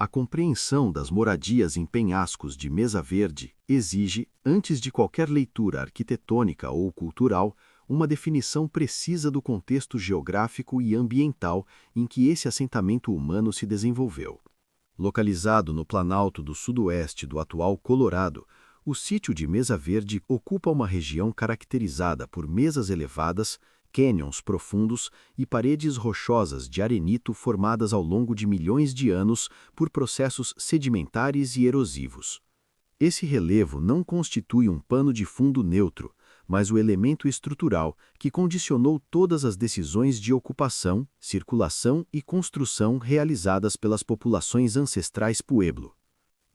A compreensão das moradias em penhascos de Mesa Verde exige, antes de qualquer leitura arquitetônica ou cultural, uma definição precisa do contexto geográfico e ambiental em que esse assentamento humano se desenvolveu. Localizado no planalto do sudoeste do atual Colorado, o sítio de Mesa Verde ocupa uma região caracterizada por mesas elevadas, cânions profundos e paredes rochosas de arenito formadas ao longo de milhões de anos por processos sedimentares e erosivos. Esse relevo não constitui um pano de fundo neutro, mas o elemento estrutural que condicionou todas as decisões de ocupação, circulação e construção realizadas pelas populações ancestrais Pueblo.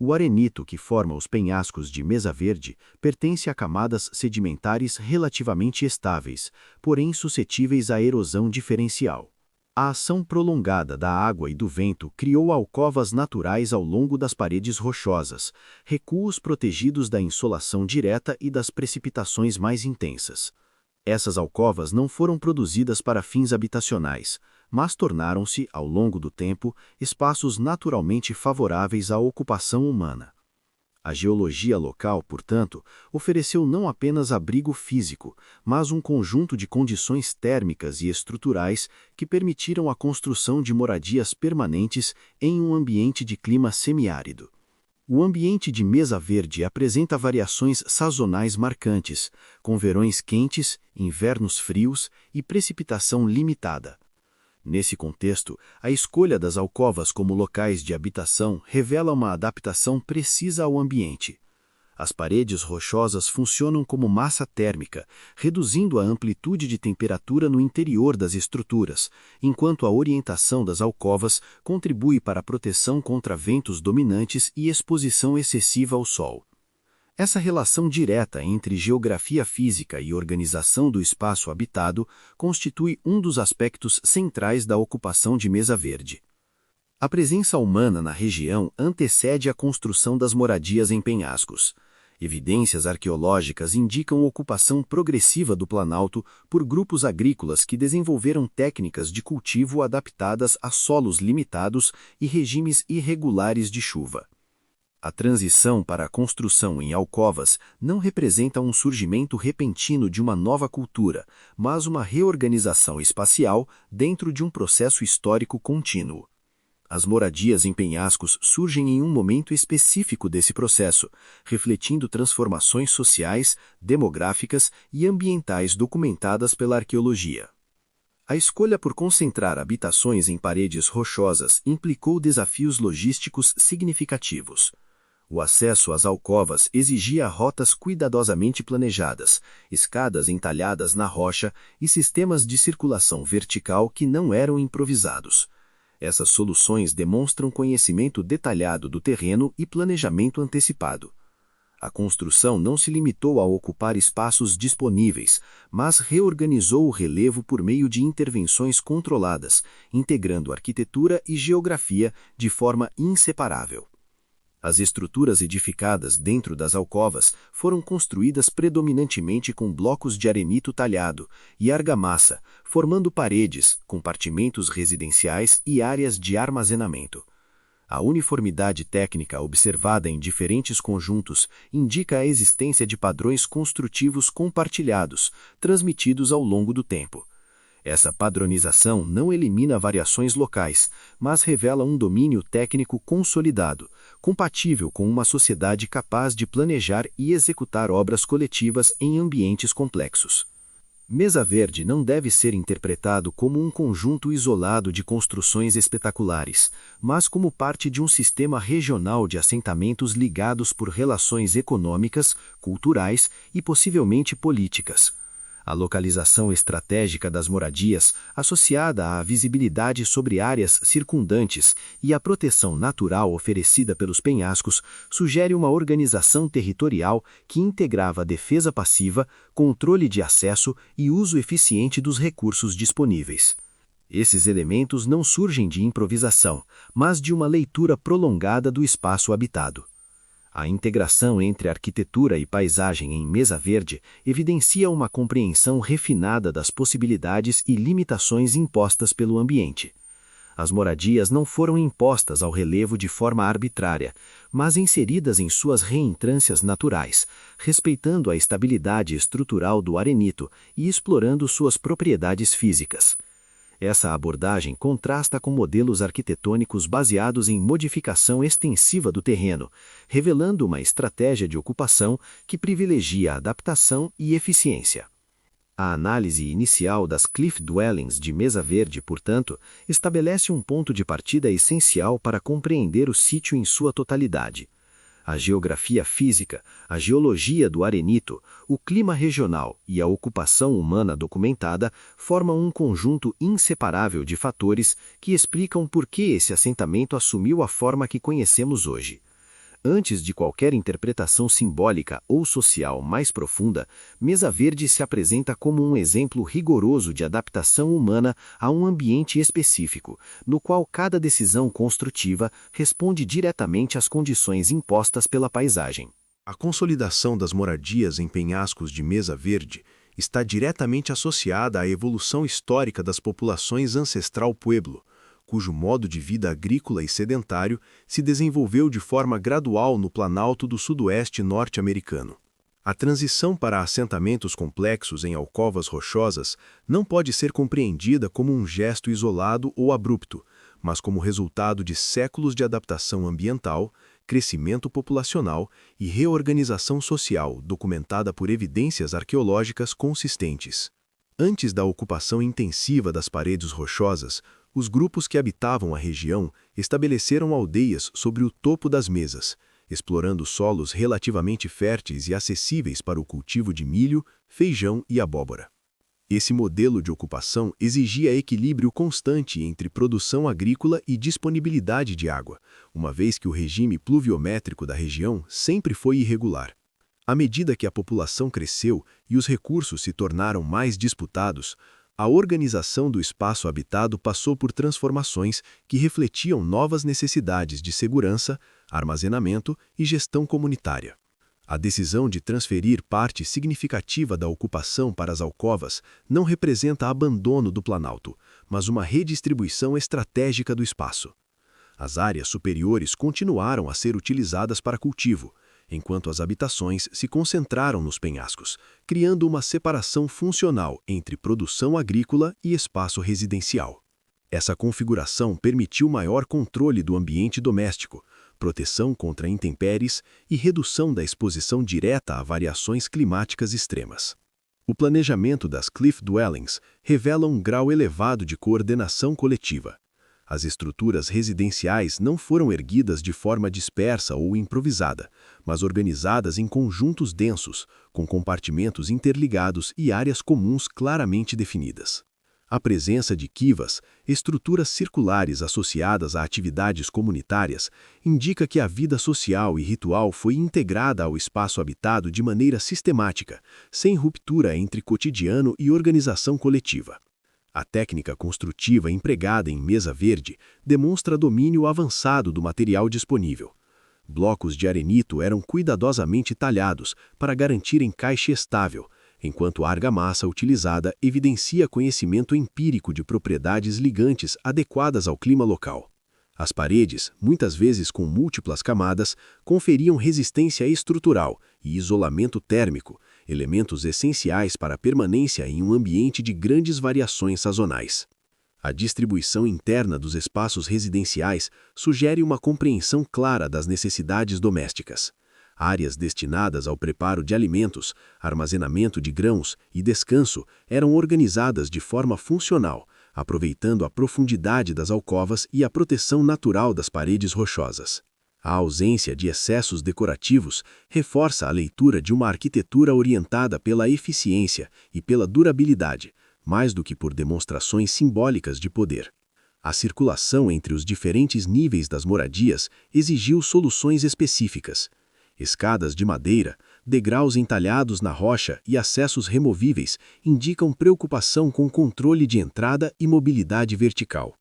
O arenito que forma os penhascos de Mesa Verde pertence a camadas sedimentares relativamente estáveis, porém suscetíveis à erosão diferencial. A ação prolongada da água e do vento criou alcovas naturais ao longo das paredes rochosas, recuos protegidos da insolação direta e das precipitações mais intensas. Essas alcovas não foram produzidas para fins habitacionais, mas tornaram-se, ao longo do tempo, espaços naturalmente favoráveis à ocupação humana. A geologia local, portanto, ofereceu não apenas abrigo físico, mas um conjunto de condições térmicas e estruturais que permitiram a construção de moradias permanentes em um ambiente de clima semiárido. O ambiente de Mesa Verde apresenta variações sazonais marcantes, com verões quentes, invernos frios e precipitação limitada. Nesse contexto, a escolha das alcovas como locais de habitação revela uma adaptação precisa ao ambiente. As paredes rochosas funcionam como massa térmica, reduzindo a amplitude de temperatura no interior das estruturas, enquanto a orientação das alcovas contribui para a proteção contra ventos dominantes e exposição excessiva ao sol. Essa relação direta entre geografia física e organização do espaço habitado constitui um dos aspectos centrais da ocupação de Mesa Verde. A presença humana na região antecede a construção das moradias em penhascos. Evidências arqueológicas indicam ocupação progressiva do Planalto por grupos agrícolas que desenvolveram técnicas de cultivo adaptadas a solos limitados e regimes irregulares de chuva. A transição para a construção em alcovas não representa um surgimento repentino de uma nova cultura, mas uma reorganização espacial dentro de um processo histórico contínuo. As moradias em penhascos surgem em um momento específico desse processo, refletindo transformações sociais, demográficas e ambientais documentadas pela arqueologia. A escolha por concentrar habitações em paredes rochosas implicou desafios logísticos significativos. O acesso às alcovas exigia rotas cuidadosamente planejadas, escadas entalhadas na rocha e sistemas de circulação vertical que não eram improvisados. Essas soluções demonstram conhecimento detalhado do terreno e planejamento antecipado. A construção não se limitou a ocupar espaços disponíveis, mas reorganizou o relevo por meio de intervenções controladas, integrando arquitetura e geografia de forma inseparável. As estruturas edificadas dentro das alcovas foram construídas predominantemente com blocos de arenito talhado e argamassa, formando paredes, compartimentos residenciais e áreas de armazenamento. A uniformidade técnica observada em diferentes conjuntos indica a existência de padrões construtivos compartilhados, transmitidos ao longo do tempo. Essa padronização não elimina variações locais, mas revela um domínio técnico consolidado, compatível com uma sociedade capaz de planejar e executar obras coletivas em ambientes complexos. Mesa Verde não deve ser interpretado como um conjunto isolado de construções espetaculares, mas como parte de um sistema regional de assentamentos ligados por relações econômicas, culturais e possivelmente políticas. A localização estratégica das moradias, associada à visibilidade sobre áreas circundantes e à proteção natural oferecida pelos penhascos, sugere uma organização territorial que integrava defesa passiva, controle de acesso e uso eficiente dos recursos disponíveis. Esses elementos não surgem de improvisação, mas de uma leitura prolongada do espaço habitado. A integração entre arquitetura e paisagem em Mesa Verde evidencia uma compreensão refinada das possibilidades e limitações impostas pelo ambiente. As moradias não foram impostas ao relevo de forma arbitrária, mas inseridas em suas reentrâncias naturais, respeitando a estabilidade estrutural do arenito e explorando suas propriedades físicas. Essa abordagem contrasta com modelos arquitetônicos baseados em modificação extensiva do terreno, revelando uma estratégia de ocupação que privilegia adaptação e eficiência. A análise inicial das Cliff Dwellings de Mesa Verde, portanto, estabelece um ponto de partida essencial para compreender o sítio em sua totalidade. A geografia física, a geologia do arenito, o clima regional e a ocupação humana documentada formam um conjunto inseparável de fatores que explicam por que esse assentamento assumiu a forma que conhecemos hoje. Antes de qualquer interpretação simbólica ou social mais profunda, Mesa Verde se apresenta como um exemplo rigoroso de adaptação humana a um ambiente específico, no qual cada decisão construtiva responde diretamente às condições impostas pela paisagem. A consolidação das moradias em penhascos de Mesa Verde está diretamente associada à evolução histórica das populações ancestral Pueblo, cujo modo de vida agrícola e sedentário se desenvolveu de forma gradual no Planalto do Sudoeste norte-americano. A transição para assentamentos complexos em alcovas rochosas não pode ser compreendida como um gesto isolado ou abrupto, mas como resultado de séculos de adaptação ambiental, crescimento populacional e reorganização social documentada por evidências arqueológicas consistentes. Antes da ocupação intensiva das paredes rochosas, os grupos que habitavam a região estabeleceram aldeias sobre o topo das mesas, explorando solos relativamente férteis e acessíveis para o cultivo de milho, feijão e abóbora. Esse modelo de ocupação exigia equilíbrio constante entre produção agrícola e disponibilidade de água, uma vez que o regime pluviométrico da região sempre foi irregular. À medida que a população cresceu e os recursos se tornaram mais disputados, a organização do espaço habitado passou por transformações que refletiam novas necessidades de segurança, armazenamento e gestão comunitária. A decisão de transferir parte significativa da ocupação para as alcovas não representa abandono do Planalto, mas uma redistribuição estratégica do espaço. As áreas superiores continuaram a ser utilizadas para cultivo, enquanto as habitações se concentraram nos penhascos, criando uma separação funcional entre produção agrícola e espaço residencial. Essa configuração permitiu maior controle do ambiente doméstico, proteção contra intempéries e redução da exposição direta a variações climáticas extremas. O planejamento das Cliff Dwellings revela um grau elevado de coordenação coletiva. As estruturas residenciais não foram erguidas de forma dispersa ou improvisada, mas organizadas em conjuntos densos, com compartimentos interligados e áreas comuns claramente definidas. A presença de quivas, estruturas circulares associadas a atividades comunitárias, indica que a vida social e ritual foi integrada ao espaço habitado de maneira sistemática, sem ruptura entre cotidiano e organização coletiva. A técnica construtiva empregada em Mesa Verde demonstra domínio avançado do material disponível. Blocos de arenito eram cuidadosamente talhados para garantir encaixe estável, enquanto a argamassa utilizada evidencia conhecimento empírico de propriedades ligantes adequadas ao clima local. As paredes, muitas vezes com múltiplas camadas, conferiam resistência estrutural e isolamento térmico, elementos essenciais para a permanência em um ambiente de grandes variações sazonais. A distribuição interna dos espaços residenciais sugere uma compreensão clara das necessidades domésticas. Áreas destinadas ao preparo de alimentos, armazenamento de grãos e descanso eram organizadas de forma funcional, aproveitando a profundidade das alcovas e a proteção natural das paredes rochosas. A ausência de excessos decorativos reforça a leitura de uma arquitetura orientada pela eficiência e pela durabilidade, mais do que por demonstrações simbólicas de poder. A circulação entre os diferentes níveis das moradias exigiu soluções específicas. Escadas de madeira, degraus entalhados na rocha e acessos removíveis indicam preocupação com controle de entrada e mobilidade vertical.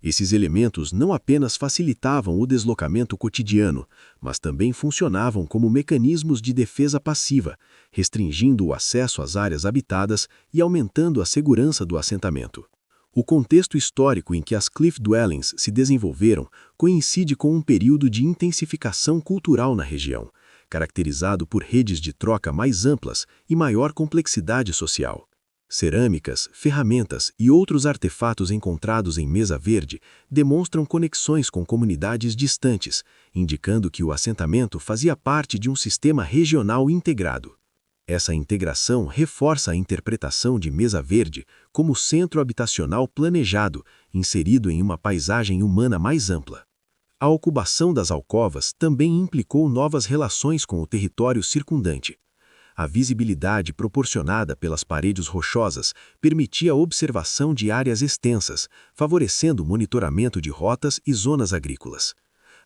Esses elementos não apenas facilitavam o deslocamento cotidiano, mas também funcionavam como mecanismos de defesa passiva, restringindo o acesso às áreas habitadas e aumentando a segurança do assentamento. O contexto histórico em que as cliff dwellings se desenvolveram coincide com um período de intensificação cultural na região, caracterizado por redes de troca mais amplas e maior complexidade social. Cerâmicas, ferramentas e outros artefatos encontrados em Mesa Verde demonstram conexões com comunidades distantes, indicando que o assentamento fazia parte de um sistema regional integrado. Essa integração reforça a interpretação de Mesa Verde como centro habitacional planejado, inserido em uma paisagem humana mais ampla. A ocupação das alcovas também implicou novas relações com o território circundante. A visibilidade proporcionada pelas paredes rochosas permitia a observação de áreas extensas, favorecendo o monitoramento de rotas e zonas agrícolas.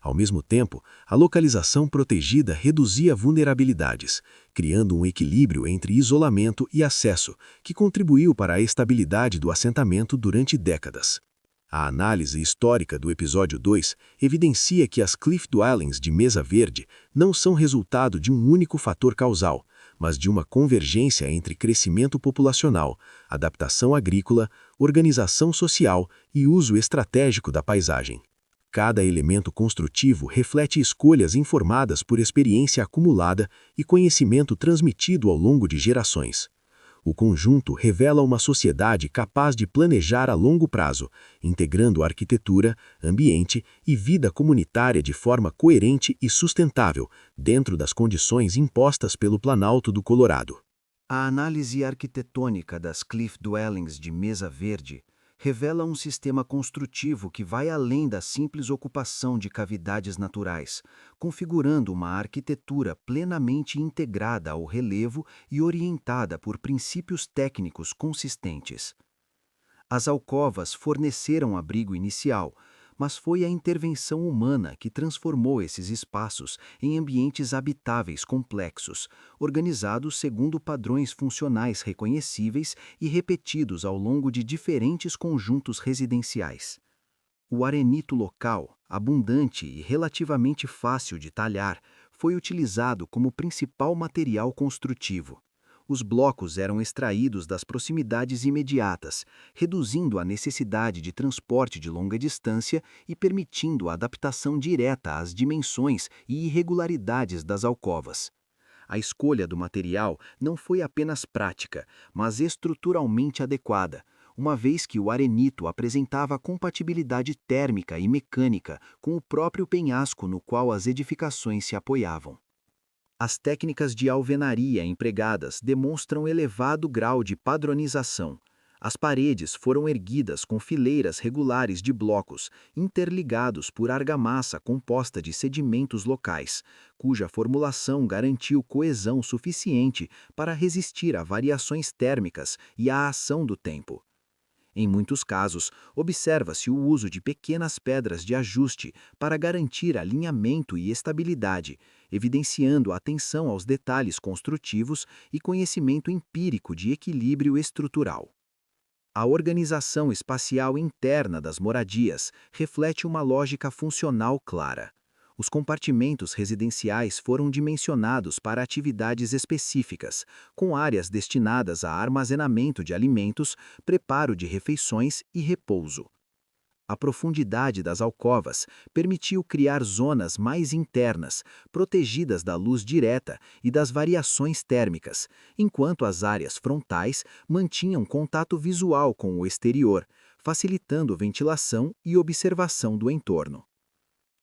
Ao mesmo tempo, a localização protegida reduzia vulnerabilidades, criando um equilíbrio entre isolamento e acesso, que contribuiu para a estabilidade do assentamento durante décadas. A análise histórica do episódio 2 evidencia que as cliff dwellings de Mesa Verde não são resultado de um único fator causal, mas de uma convergência entre crescimento populacional, adaptação agrícola, organização social e uso estratégico da paisagem. Cada elemento construtivo reflete escolhas informadas por experiência acumulada e conhecimento transmitido ao longo de gerações. O conjunto revela uma sociedade capaz de planejar a longo prazo, integrando arquitetura, ambiente e vida comunitária de forma coerente e sustentável, dentro das condições impostas pelo Planalto do Colorado. A análise arquitetônica das cliff dwellings de Mesa Verde revela um sistema construtivo que vai além da simples ocupação de cavidades naturais, configurando uma arquitetura plenamente integrada ao relevo e orientada por princípios técnicos consistentes. As alcovas forneceram abrigo inicial, mas foi a intervenção humana que transformou esses espaços em ambientes habitáveis complexos, organizados segundo padrões funcionais reconhecíveis e repetidos ao longo de diferentes conjuntos residenciais. O arenito local, abundante e relativamente fácil de talhar, foi utilizado como principal material construtivo. Os blocos eram extraídos das proximidades imediatas, reduzindo a necessidade de transporte de longa distância e permitindo a adaptação direta às dimensões e irregularidades das alcovas. A escolha do material não foi apenas prática, mas estruturalmente adequada, uma vez que o arenito apresentava compatibilidade térmica e mecânica com o próprio penhasco no qual as edificações se apoiavam. As técnicas de alvenaria empregadas demonstram elevado grau de padronização. As paredes foram erguidas com fileiras regulares de blocos, interligados por argamassa composta de sedimentos locais, cuja formulação garantiu coesão suficiente para resistir a variações térmicas e à ação do tempo. Em muitos casos, observa-se o uso de pequenas pedras de ajuste para garantir alinhamento e estabilidade, evidenciando a atenção aos detalhes construtivos e conhecimento empírico de equilíbrio estrutural. A organização espacial interna das moradias reflete uma lógica funcional clara. Os compartimentos residenciais foram dimensionados para atividades específicas, com áreas destinadas a armazenamento de alimentos, preparo de refeições e repouso. A profundidade das alcovas permitiu criar zonas mais internas, protegidas da luz direta e das variações térmicas, enquanto as áreas frontais mantinham contato visual com o exterior, facilitando ventilação e observação do entorno.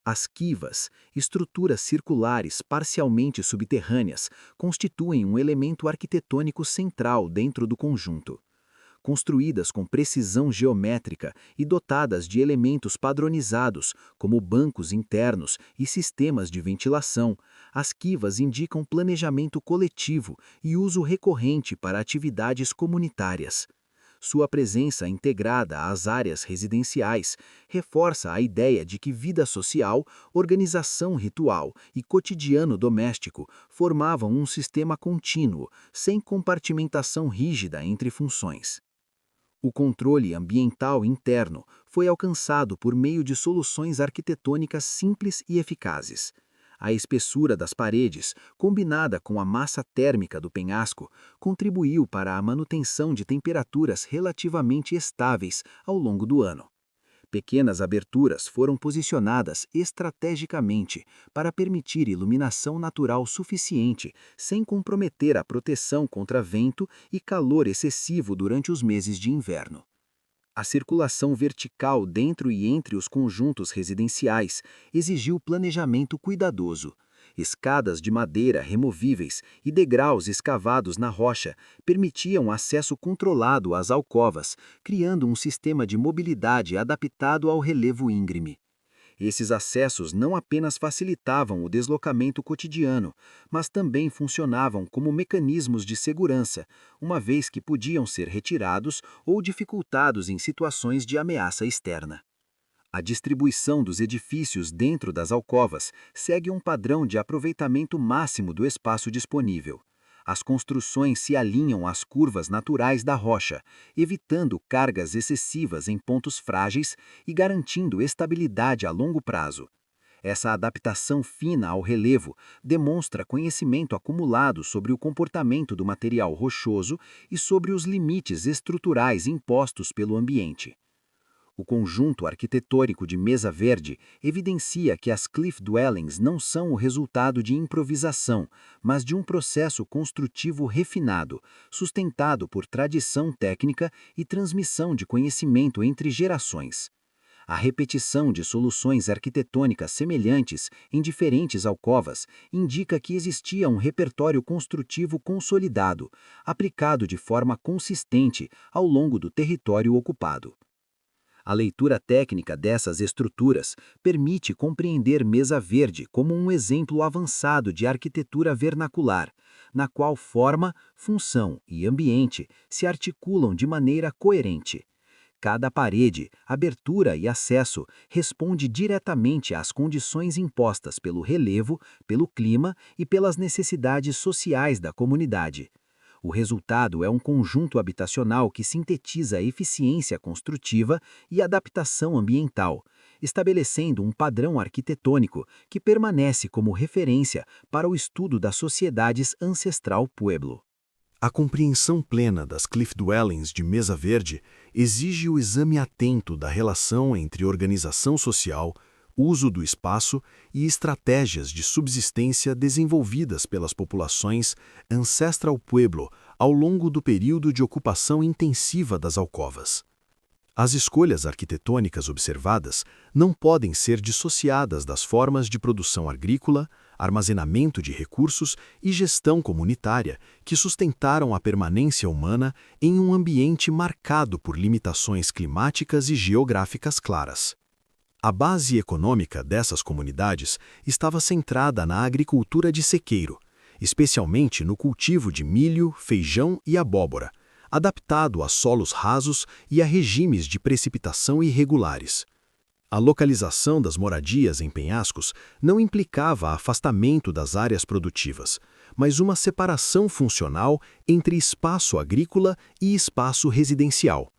As quivas, estruturas circulares parcialmente subterrâneas, constituem um elemento arquitetônico central dentro do conjunto. Construídas com precisão geométrica e dotadas de elementos padronizados, como bancos internos e sistemas de ventilação, as quivas indicam planejamento coletivo e uso recorrente para atividades comunitárias. Sua presença integrada às áreas residenciais reforça a ideia de que vida social, organização ritual e cotidiano doméstico formavam um sistema contínuo, sem compartimentação rígida entre funções. O controle ambiental interno foi alcançado por meio de soluções arquitetônicas simples e eficazes. A espessura das paredes, combinada com a massa térmica do penhasco, contribuiu para a manutenção de temperaturas relativamente estáveis ao longo do ano. Pequenas aberturas foram posicionadas estrategicamente para permitir iluminação natural suficiente, sem comprometer a proteção contra vento e calor excessivo durante os meses de inverno. A circulação vertical dentro e entre os conjuntos residenciais exigiu planejamento cuidadoso. Escadas de madeira removíveis e degraus escavados na rocha permitiam acesso controlado às alcovas, criando um sistema de mobilidade adaptado ao relevo íngreme. Esses acessos não apenas facilitavam o deslocamento cotidiano, mas também funcionavam como mecanismos de segurança, uma vez que podiam ser retirados ou dificultados em situações de ameaça externa. A distribuição dos edifícios dentro das alcovas segue um padrão de aproveitamento máximo do espaço disponível. As construções se alinham às curvas naturais da rocha, evitando cargas excessivas em pontos frágeis e garantindo estabilidade a longo prazo. Essa adaptação fina ao relevo demonstra conhecimento acumulado sobre o comportamento do material rochoso e sobre os limites estruturais impostos pelo ambiente. O conjunto arquitetônico de Mesa Verde evidencia que as cliff dwellings não são o resultado de improvisação, mas de um processo construtivo refinado, sustentado por tradição técnica e transmissão de conhecimento entre gerações. A repetição de soluções arquitetônicas semelhantes em diferentes alcovas indica que existia um repertório construtivo consolidado, aplicado de forma consistente ao longo do território ocupado. A leitura técnica dessas estruturas permite compreender Mesa Verde como um exemplo avançado de arquitetura vernacular, na qual forma, função e ambiente se articulam de maneira coerente. Cada parede, abertura e acesso responde diretamente às condições impostas pelo relevo, pelo clima e pelas necessidades sociais da comunidade. O resultado é um conjunto habitacional que sintetiza a eficiência construtiva e adaptação ambiental, estabelecendo um padrão arquitetônico que permanece como referência para o estudo das sociedades ancestral Pueblo. A compreensão plena das cliff dwellings de Mesa Verde exige o exame atento da relação entre organização social, uso do espaço e estratégias de subsistência desenvolvidas pelas populações Ancestral Pueblo ao longo do período de ocupação intensiva das alcovas. As escolhas arquitetônicas observadas não podem ser dissociadas das formas de produção agrícola, armazenamento de recursos e gestão comunitária que sustentaram a permanência humana em um ambiente marcado por limitações climáticas e geográficas claras. A base econômica dessas comunidades estava centrada na agricultura de sequeiro, especialmente no cultivo de milho, feijão e abóbora, adaptado a solos rasos e a regimes de precipitação irregulares. A localização das moradias em penhascos não implicava afastamento das áreas produtivas, mas uma separação funcional entre espaço agrícola e espaço residencial.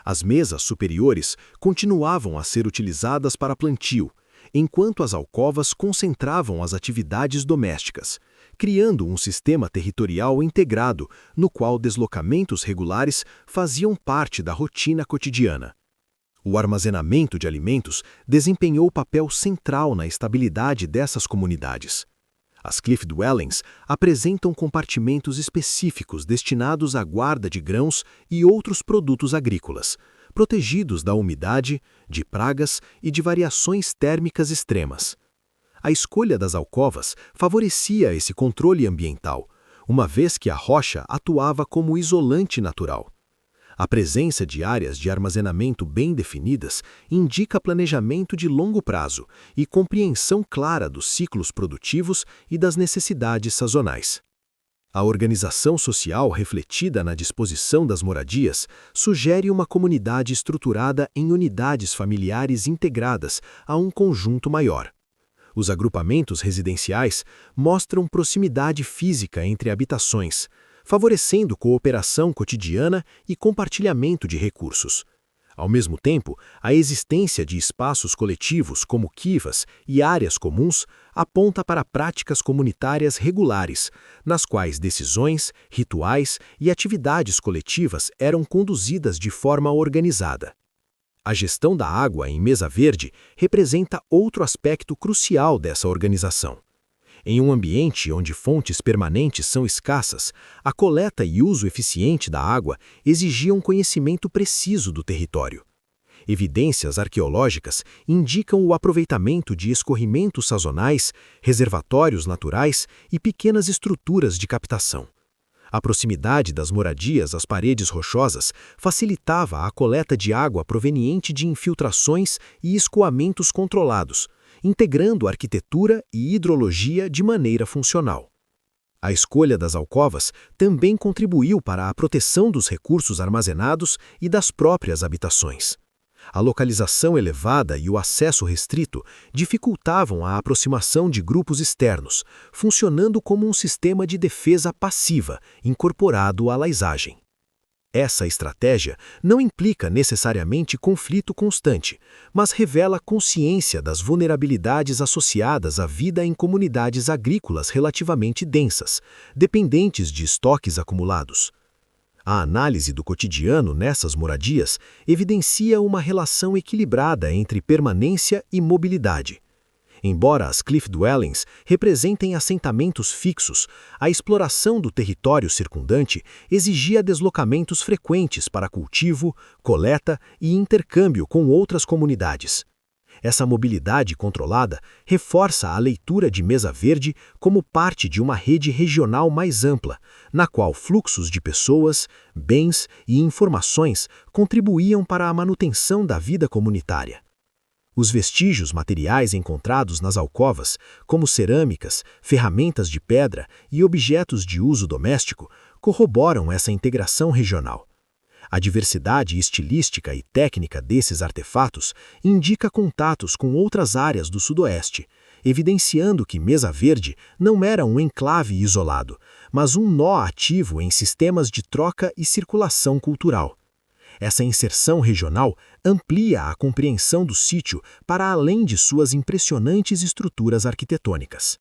As mesas superiores continuavam a ser utilizadas para plantio, enquanto as alcovas concentravam as atividades domésticas, criando um sistema territorial integrado no qual deslocamentos regulares faziam parte da rotina cotidiana. O armazenamento de alimentos desempenhou papel central na estabilidade dessas comunidades. As cliff dwellings apresentam compartimentos específicos destinados à guarda de grãos e outros produtos agrícolas, protegidos da umidade, de pragas e de variações térmicas extremas. A escolha das alcovas favorecia esse controle ambiental, uma vez que a rocha atuava como isolante natural. A presença de áreas de armazenamento bem definidas indica planejamento de longo prazo e compreensão clara dos ciclos produtivos e das necessidades sazonais. A organização social refletida na disposição das moradias sugere uma comunidade estruturada em unidades familiares integradas a um conjunto maior. Os agrupamentos residenciais mostram proximidade física entre habitações, favorecendo cooperação cotidiana e compartilhamento de recursos. Ao mesmo tempo, a existência de espaços coletivos como kivas e áreas comuns aponta para práticas comunitárias regulares, nas quais decisões, rituais e atividades coletivas eram conduzidas de forma organizada. A gestão da água em Mesa Verde representa outro aspecto crucial dessa organização. Em um ambiente onde fontes permanentes são escassas, a coleta e uso eficiente da água exigiam conhecimento preciso do território. Evidências arqueológicas indicam o aproveitamento de escorrimentos sazonais, reservatórios naturais e pequenas estruturas de captação. A proximidade das moradias às paredes rochosas facilitava a coleta de água proveniente de infiltrações e escoamentos controlados, integrando arquitetura e hidrologia de maneira funcional. A escolha das alcovas também contribuiu para a proteção dos recursos armazenados e das próprias habitações. A localização elevada e o acesso restrito dificultavam a aproximação de grupos externos, funcionando como um sistema de defesa passiva incorporado à laisagem. Essa estratégia não implica necessariamente conflito constante, mas revela consciência das vulnerabilidades associadas à vida em comunidades agrícolas relativamente densas, dependentes de estoques acumulados. A análise do cotidiano nessas moradias evidencia uma relação equilibrada entre permanência e mobilidade. Embora as cliff dwellings representem assentamentos fixos, a exploração do território circundante exigia deslocamentos frequentes para cultivo, coleta e intercâmbio com outras comunidades. Essa mobilidade controlada reforça a leitura de Mesa Verde como parte de uma rede regional mais ampla, na qual fluxos de pessoas, bens e informações contribuíam para a manutenção da vida comunitária. Os vestígios materiais encontrados nas alcovas, como cerâmicas, ferramentas de pedra e objetos de uso doméstico, corroboram essa integração regional. A diversidade estilística e técnica desses artefatos indica contatos com outras áreas do Sudoeste, evidenciando que Mesa Verde não era um enclave isolado, mas um nó ativo em sistemas de troca e circulação cultural. Essa inserção regional amplia a compreensão do sítio para além de suas impressionantes estruturas arquitetônicas.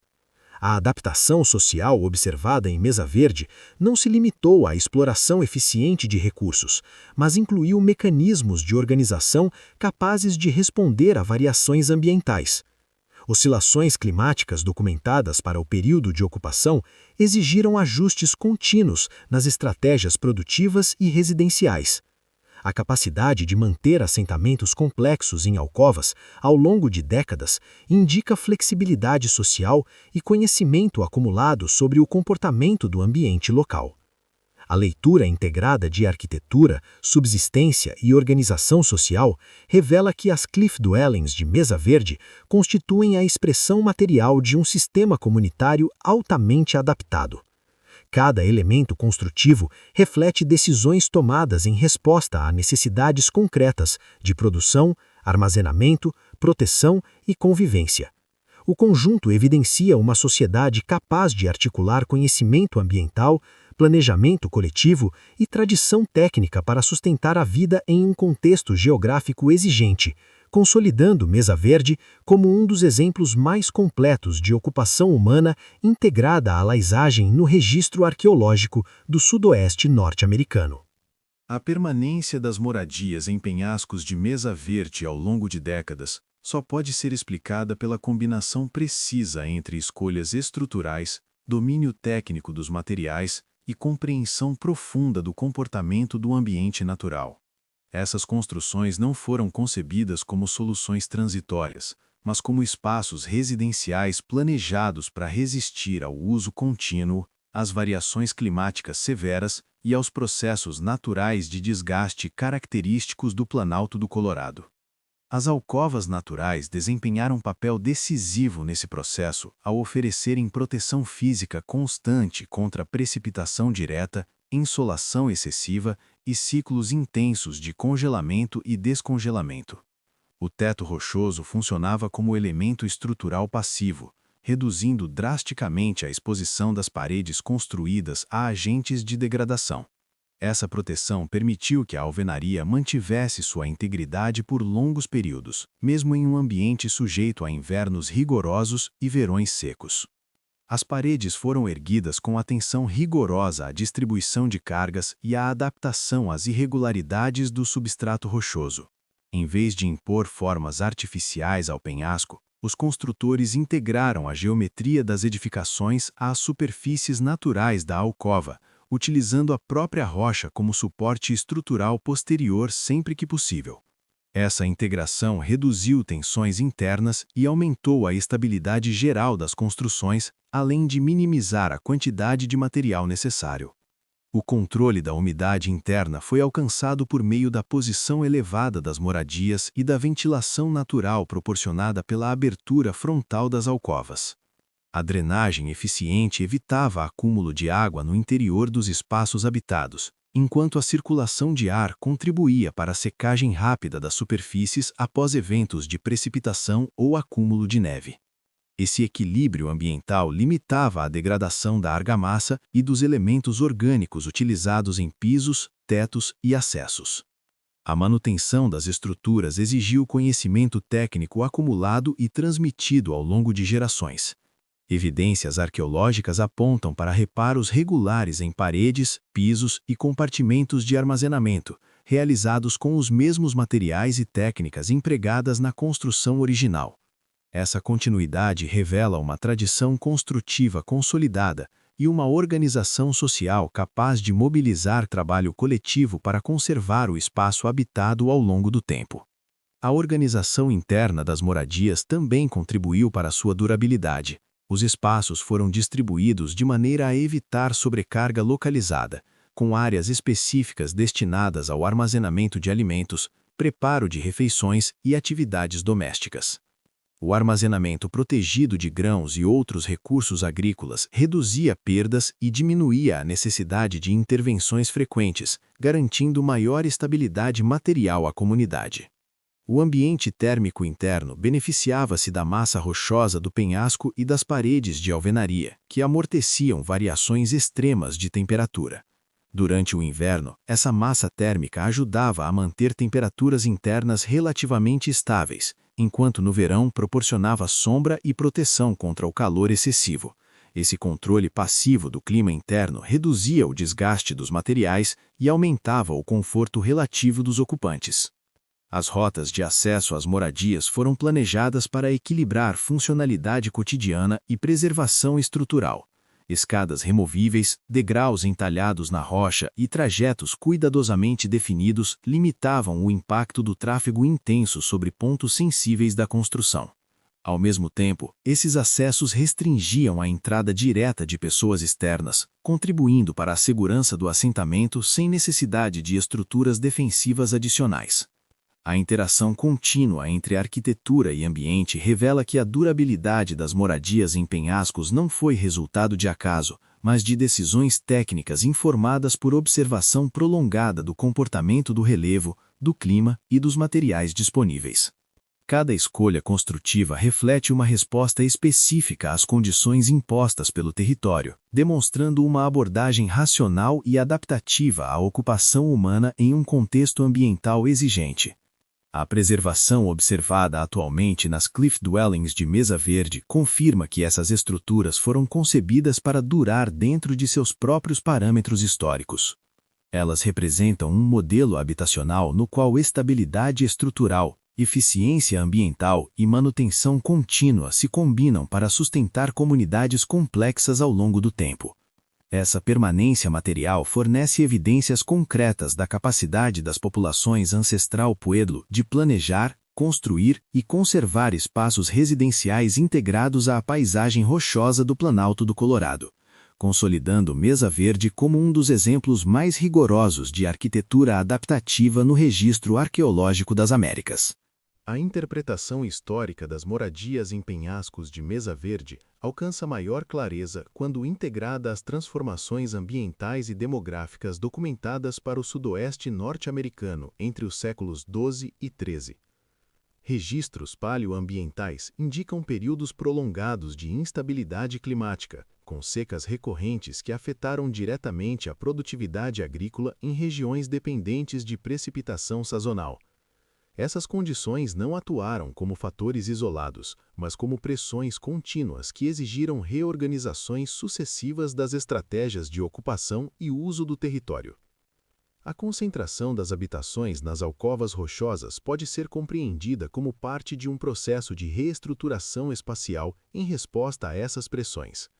A adaptação social observada em Mesa Verde não se limitou à exploração eficiente de recursos, mas incluiu mecanismos de organização capazes de responder a variações ambientais. Oscilações climáticas documentadas para o período de ocupação exigiram ajustes contínuos nas estratégias produtivas e residenciais. A capacidade de manter assentamentos complexos em alcovas ao longo de décadas indica flexibilidade social e conhecimento acumulado sobre o comportamento do ambiente local. A leitura integrada de arquitetura, subsistência e organização social revela que as cliff dwellings de Mesa Verde constituem a expressão material de um sistema comunitário altamente adaptado. Cada elemento construtivo reflete decisões tomadas em resposta a necessidades concretas de produção, armazenamento, proteção e convivência. O conjunto evidencia uma sociedade capaz de articular conhecimento ambiental, planejamento coletivo e tradição técnica para sustentar a vida em um contexto geográfico exigente, consolidando Mesa Verde como um dos exemplos mais completos de ocupação humana integrada à laisagem no registro arqueológico do Sudoeste norte-americano. A permanência das moradias em penhascos de Mesa Verde ao longo de décadas só pode ser explicada pela combinação precisa entre escolhas estruturais, domínio técnico dos materiais e compreensão profunda do comportamento do ambiente natural. Essas construções não foram concebidas como soluções transitórias, mas como espaços residenciais planejados para resistir ao uso contínuo, às variações climáticas severas e aos processos naturais de desgaste característicos do Planalto do Colorado. As alcovas naturais desempenharam um papel decisivo nesse processo ao oferecerem proteção física constante contra precipitação direta, insolação excessiva e ciclos intensos de congelamento e descongelamento. O teto rochoso funcionava como elemento estrutural passivo, reduzindo drasticamente a exposição das paredes construídas a agentes de degradação. Essa proteção permitiu que a alvenaria mantivesse sua integridade por longos períodos, mesmo em um ambiente sujeito a invernos rigorosos e verões secos. As paredes foram erguidas com atenção rigorosa à distribuição de cargas e à adaptação às irregularidades do substrato rochoso. Em vez de impor formas artificiais ao penhasco, os construtores integraram a geometria das edificações às superfícies naturais da alcova, utilizando a própria rocha como suporte estrutural posterior sempre que possível. Essa integração reduziu tensões internas e aumentou a estabilidade geral das construções, além de minimizar a quantidade de material necessário. O controle da umidade interna foi alcançado por meio da posição elevada das moradias e da ventilação natural proporcionada pela abertura frontal das alcovas. A drenagem eficiente evitava acúmulo de água no interior dos espaços habitados, enquanto a circulação de ar contribuía para a secagem rápida das superfícies após eventos de precipitação ou acúmulo de neve. Esse equilíbrio ambiental limitava a degradação da argamassa e dos elementos orgânicos utilizados em pisos, tetos e acessos. A manutenção das estruturas exigiu conhecimento técnico acumulado e transmitido ao longo de gerações. Evidências arqueológicas apontam para reparos regulares em paredes, pisos e compartimentos de armazenamento, realizados com os mesmos materiais e técnicas empregadas na construção original. Essa continuidade revela uma tradição construtiva consolidada e uma organização social capaz de mobilizar trabalho coletivo para conservar o espaço habitado ao longo do tempo. A organização interna das moradias também contribuiu para sua durabilidade. Os espaços foram distribuídos de maneira a evitar sobrecarga localizada, com áreas específicas destinadas ao armazenamento de alimentos, preparo de refeições e atividades domésticas. O armazenamento protegido de grãos e outros recursos agrícolas reduzia perdas e diminuía a necessidade de intervenções frequentes, garantindo maior estabilidade material à comunidade. O ambiente térmico interno beneficiava-se da massa rochosa do penhasco e das paredes de alvenaria, que amorteciam variações extremas de temperatura. Durante o inverno, essa massa térmica ajudava a manter temperaturas internas relativamente estáveis, enquanto no verão proporcionava sombra e proteção contra o calor excessivo. Esse controle passivo do clima interno reduzia o desgaste dos materiais e aumentava o conforto relativo dos ocupantes. As rotas de acesso às moradias foram planejadas para equilibrar funcionalidade cotidiana e preservação estrutural. Escadas removíveis, degraus entalhados na rocha e trajetos cuidadosamente definidos limitavam o impacto do tráfego intenso sobre pontos sensíveis da construção. Ao mesmo tempo, esses acessos restringiam a entrada direta de pessoas externas, contribuindo para a segurança do assentamento sem necessidade de estruturas defensivas adicionais. A interação contínua entre arquitetura e ambiente revela que a durabilidade das moradias em penhascos não foi resultado de acaso, mas de decisões técnicas informadas por observação prolongada do comportamento do relevo, do clima e dos materiais disponíveis. Cada escolha construtiva reflete uma resposta específica às condições impostas pelo território, demonstrando uma abordagem racional e adaptativa à ocupação humana em um contexto ambiental exigente. A preservação observada atualmente nas Cliff Dwellings de Mesa Verde confirma que essas estruturas foram concebidas para durar dentro de seus próprios parâmetros históricos. Elas representam um modelo habitacional no qual estabilidade estrutural, eficiência ambiental e manutenção contínua se combinam para sustentar comunidades complexas ao longo do tempo. Essa permanência material fornece evidências concretas da capacidade das populações ancestral Pueblo de planejar, construir e conservar espaços residenciais integrados à paisagem rochosa do Planalto do Colorado, consolidando Mesa Verde como um dos exemplos mais rigorosos de arquitetura adaptativa no registro arqueológico das Américas. A interpretação histórica das moradias em penhascos de Mesa Verde alcança maior clareza quando integrada às transformações ambientais e demográficas documentadas para o sudoeste norte-americano entre os séculos XII e XIII. Registros paleoambientais indicam períodos prolongados de instabilidade climática, com secas recorrentes que afetaram diretamente a produtividade agrícola em regiões dependentes de precipitação sazonal. Essas condições não atuaram como fatores isolados, mas como pressões contínuas que exigiram reorganizações sucessivas das estratégias de ocupação e uso do território. A concentração das habitações nas alcovas rochosas pode ser compreendida como parte de um processo de reestruturação espacial em resposta a essas pressões.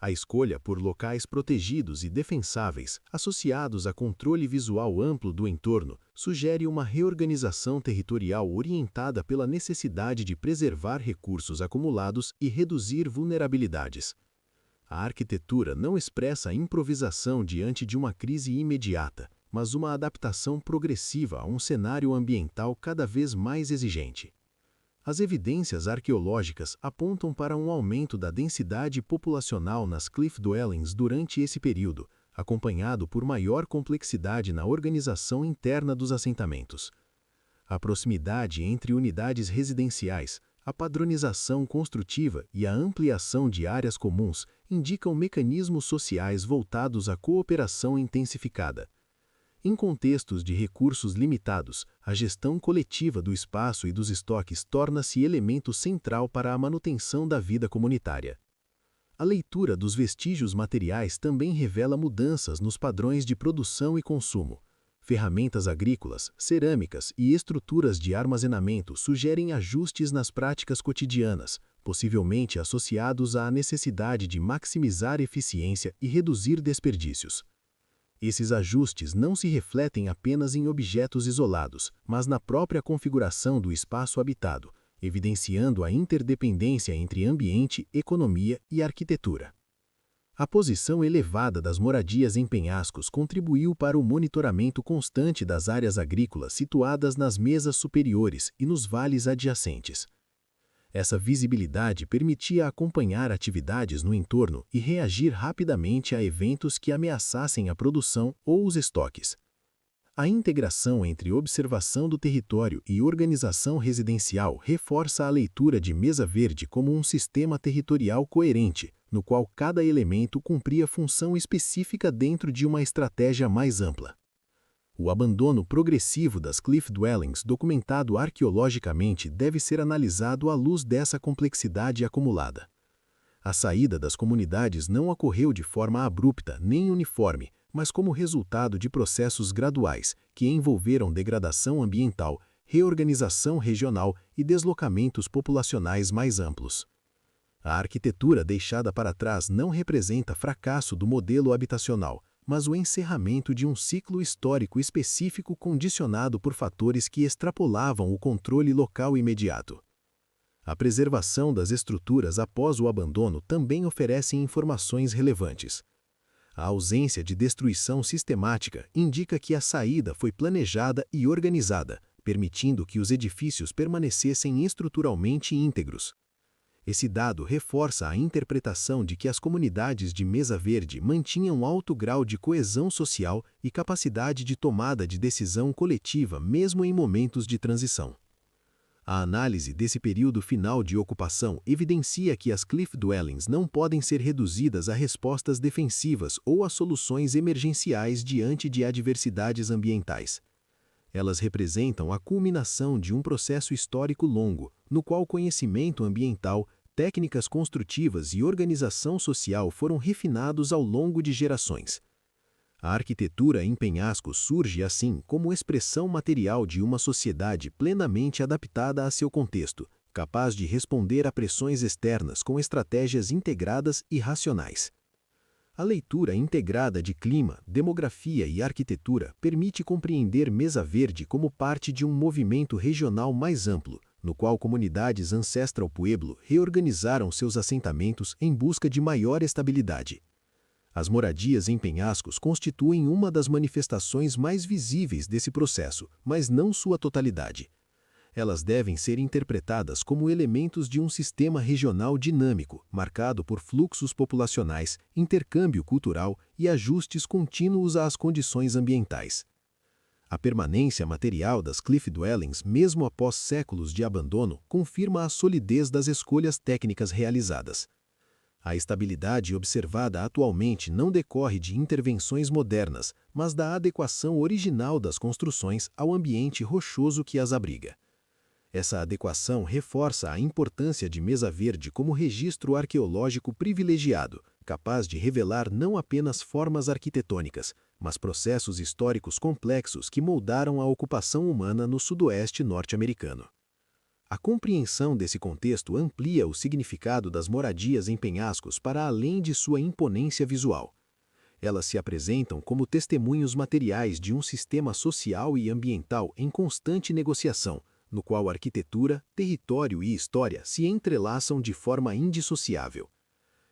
A escolha por locais protegidos e defensáveis, associados a controle visual amplo do entorno, sugere uma reorganização territorial orientada pela necessidade de preservar recursos acumulados e reduzir vulnerabilidades. A arquitetura não expressa a improvisação diante de uma crise imediata, mas uma adaptação progressiva a um cenário ambiental cada vez mais exigente. As evidências arqueológicas apontam para um aumento da densidade populacional nas cliff dwellings durante esse período, acompanhado por maior complexidade na organização interna dos assentamentos. A proximidade entre unidades residenciais, a padronização construtiva e a ampliação de áreas comuns indicam mecanismos sociais voltados à cooperação intensificada. Em contextos de recursos limitados, a gestão coletiva do espaço e dos estoques torna-se elemento central para a manutenção da vida comunitária. A leitura dos vestígios materiais também revela mudanças nos padrões de produção e consumo. Ferramentas agrícolas, cerâmicas e estruturas de armazenamento sugerem ajustes nas práticas cotidianas, possivelmente associados à necessidade de maximizar eficiência e reduzir desperdícios. Esses ajustes não se refletem apenas em objetos isolados, mas na própria configuração do espaço habitado, evidenciando a interdependência entre ambiente, economia e arquitetura. A posição elevada das moradias em penhascos contribuiu para o monitoramento constante das áreas agrícolas situadas nas mesas superiores e nos vales adjacentes. Essa visibilidade permitia acompanhar atividades no entorno e reagir rapidamente a eventos que ameaçassem a produção ou os estoques. A integração entre observação do território e organização residencial reforça a leitura de Mesa Verde como um sistema territorial coerente, no qual cada elemento cumpria função específica dentro de uma estratégia mais ampla. O abandono progressivo das cliff dwellings documentado arqueologicamente deve ser analisado à luz dessa complexidade acumulada. A saída das comunidades não ocorreu de forma abrupta nem uniforme, mas como resultado de processos graduais que envolveram degradação ambiental, reorganização regional e deslocamentos populacionais mais amplos. A arquitetura deixada para trás não representa fracasso do modelo habitacional, mas o encerramento de um ciclo histórico específico condicionado por fatores que extrapolavam o controle local imediato. A preservação das estruturas após o abandono também oferece informações relevantes. A ausência de destruição sistemática indica que a saída foi planejada e organizada, permitindo que os edifícios permanecessem estruturalmente íntegros. Esse dado reforça a interpretação de que as comunidades de Mesa Verde mantinham alto grau de coesão social e capacidade de tomada de decisão coletiva mesmo em momentos de transição. A análise desse período final de ocupação evidencia que as cliff dwellings não podem ser reduzidas a respostas defensivas ou a soluções emergenciais diante de adversidades ambientais. Elas representam a culminação de um processo histórico longo, no qual conhecimento ambiental, técnicas construtivas e organização social foram refinados ao longo de gerações. A arquitetura em penhascos surge assim como expressão material de uma sociedade plenamente adaptada a seu contexto, capaz de responder a pressões externas com estratégias integradas e racionais. A leitura integrada de clima, demografia e arquitetura permite compreender Mesa Verde como parte de um movimento regional mais amplo, no qual comunidades Ancestral Pueblo reorganizaram seus assentamentos em busca de maior estabilidade. As moradias em penhascos constituem uma das manifestações mais visíveis desse processo, mas não sua totalidade. Elas devem ser interpretadas como elementos de um sistema regional dinâmico, marcado por fluxos populacionais, intercâmbio cultural e ajustes contínuos às condições ambientais. A permanência material das cliff dwellings, mesmo após séculos de abandono, confirma a solidez das escolhas técnicas realizadas. A estabilidade observada atualmente não decorre de intervenções modernas, mas da adequação original das construções ao ambiente rochoso que as abriga. Essa adequação reforça a importância de Mesa Verde como registro arqueológico privilegiado, capaz de revelar não apenas formas arquitetônicas, mas processos históricos complexos que moldaram a ocupação humana no sudoeste norte-americano. A compreensão desse contexto amplia o significado das moradias em penhascos para além de sua imponência visual. Elas se apresentam como testemunhos materiais de um sistema social e ambiental em constante negociação, no qual arquitetura, território e história se entrelaçam de forma indissociável.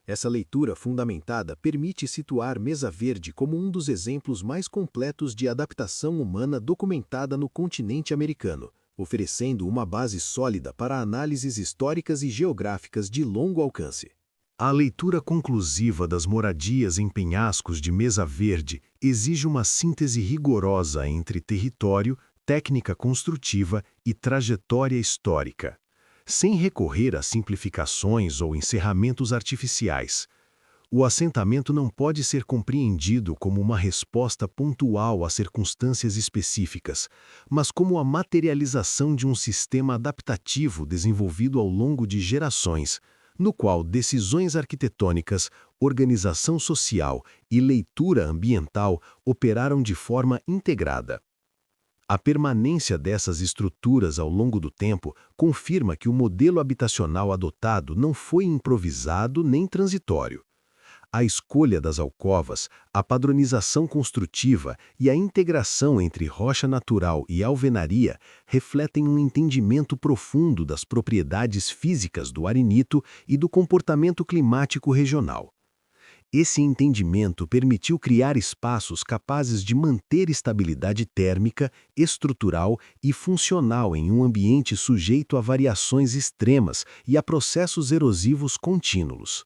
Essa leitura fundamentada permite situar Mesa Verde como um dos exemplos mais completos de adaptação humana documentada no continente americano, oferecendo uma base sólida para análises históricas e geográficas de longo alcance. A leitura conclusiva das moradias em penhascos de Mesa Verde exige uma síntese rigorosa entre território, técnica construtiva e trajetória histórica, sem recorrer a simplificações ou encerramentos artificiais. O assentamento não pode ser compreendido como uma resposta pontual a circunstâncias específicas, mas como a materialização de um sistema adaptativo desenvolvido ao longo de gerações, no qual decisões arquitetônicas, organização social e leitura ambiental operaram de forma integrada. A permanência dessas estruturas ao longo do tempo confirma que o modelo habitacional adotado não foi improvisado nem transitório. A escolha das alcovas, a padronização construtiva e a integração entre rocha natural e alvenaria refletem um entendimento profundo das propriedades físicas do arenito e do comportamento climático regional. Esse entendimento permitiu criar espaços capazes de manter estabilidade térmica, estrutural e funcional em um ambiente sujeito a variações extremas e a processos erosivos contínuos.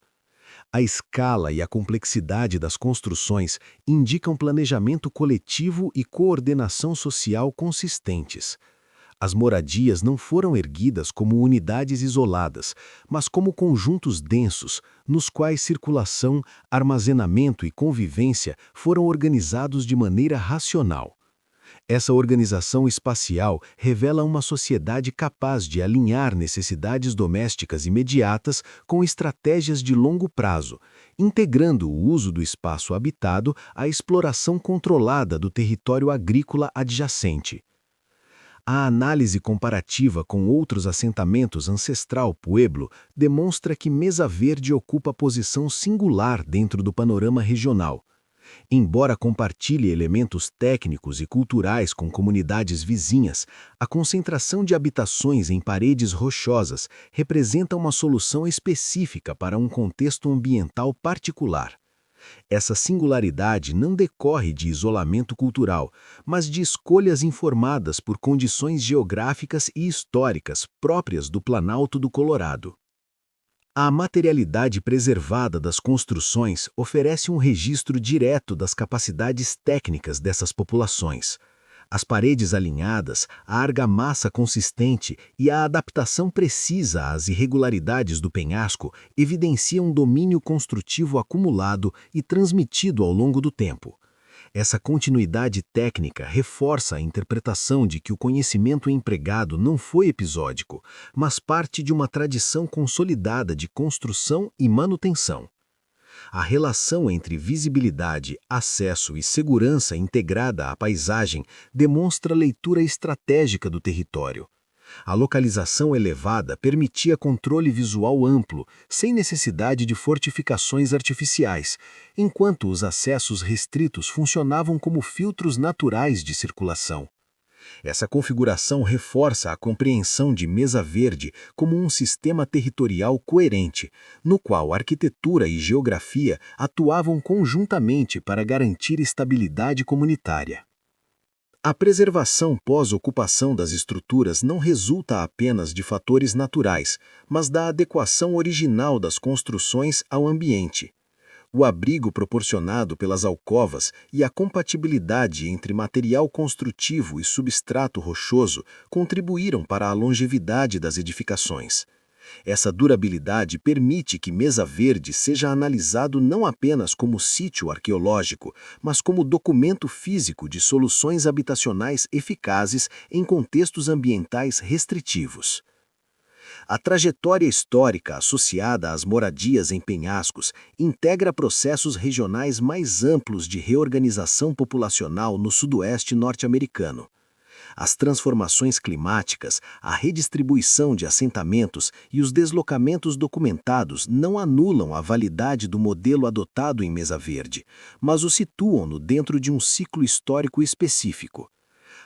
A escala e a complexidade das construções indicam planejamento coletivo e coordenação social consistentes. As moradias não foram erguidas como unidades isoladas, mas como conjuntos densos, nos quais circulação, armazenamento e convivência foram organizados de maneira racional. Essa organização espacial revela uma sociedade capaz de alinhar necessidades domésticas imediatas com estratégias de longo prazo, integrando o uso do espaço habitado à exploração controlada do território agrícola adjacente. A análise comparativa com outros assentamentos ancestral pueblo demonstra que Mesa Verde ocupa posição singular dentro do panorama regional. Embora compartilhe elementos técnicos e culturais com comunidades vizinhas, a concentração de habitações em paredes rochosas representa uma solução específica para um contexto ambiental particular. Essa singularidade não decorre de isolamento cultural, mas de escolhas informadas por condições geográficas e históricas próprias do Planalto do Colorado. A materialidade preservada das construções oferece um registro direto das capacidades técnicas dessas populações. As paredes alinhadas, a argamassa consistente e a adaptação precisa às irregularidades do penhasco evidenciam um domínio construtivo acumulado e transmitido ao longo do tempo. Essa continuidade técnica reforça a interpretação de que o conhecimento empregado não foi episódico, mas parte de uma tradição consolidada de construção e manutenção. A relação entre visibilidade, acesso e segurança integrada à paisagem demonstra a leitura estratégica do território. A localização elevada permitia controle visual amplo, sem necessidade de fortificações artificiais, enquanto os acessos restritos funcionavam como filtros naturais de circulação. Essa configuração reforça a compreensão de Mesa Verde como um sistema territorial coerente, no qual arquitetura e geografia atuavam conjuntamente para garantir estabilidade comunitária. A preservação pós-ocupação das estruturas não resulta apenas de fatores naturais, mas da adequação original das construções ao ambiente. O abrigo proporcionado pelas alcovas e a compatibilidade entre material construtivo e substrato rochoso contribuíram para a longevidade das edificações. Essa durabilidade permite que Mesa Verde seja analisado não apenas como sítio arqueológico, mas como documento físico de soluções habitacionais eficazes em contextos ambientais restritivos. A trajetória histórica associada às moradias em penhascos integra processos regionais mais amplos de reorganização populacional no sudoeste norte-americano. As transformações climáticas, a redistribuição de assentamentos e os deslocamentos documentados não anulam a validade do modelo adotado em Mesa Verde, mas o situam-no dentro de um ciclo histórico específico.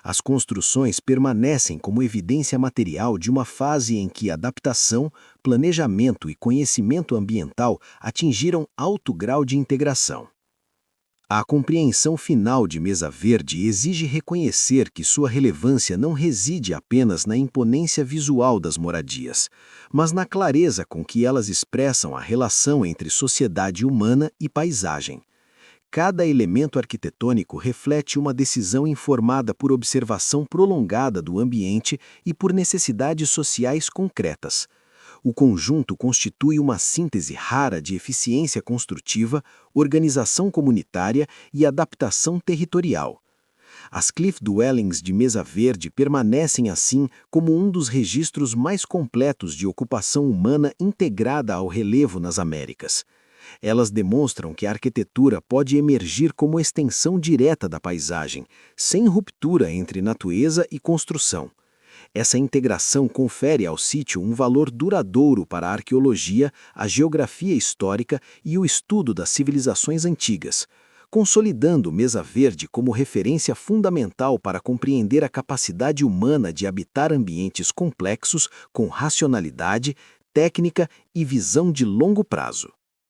As construções permanecem como evidência material de uma fase em que adaptação, planejamento e conhecimento ambiental atingiram alto grau de integração. A compreensão final de Mesa Verde exige reconhecer que sua relevância não reside apenas na imponência visual das moradias, mas na clareza com que elas expressam a relação entre sociedade humana e paisagem. Cada elemento arquitetônico reflete uma decisão informada por observação prolongada do ambiente e por necessidades sociais concretas. O conjunto constitui uma síntese rara de eficiência construtiva, organização comunitária e adaptação territorial. As Cliff Dwellings de Mesa Verde permanecem assim como um dos registros mais completos de ocupação humana integrada ao relevo nas Américas. Elas demonstram que a arquitetura pode emergir como extensão direta da paisagem, sem ruptura entre natureza e construção. Essa integração confere ao sítio um valor duradouro para a arqueologia, a geografia histórica e o estudo das civilizações antigas, consolidando Mesa Verde como referência fundamental para compreender a capacidade humana de habitar ambientes complexos com racionalidade, técnica e visão de longo prazo.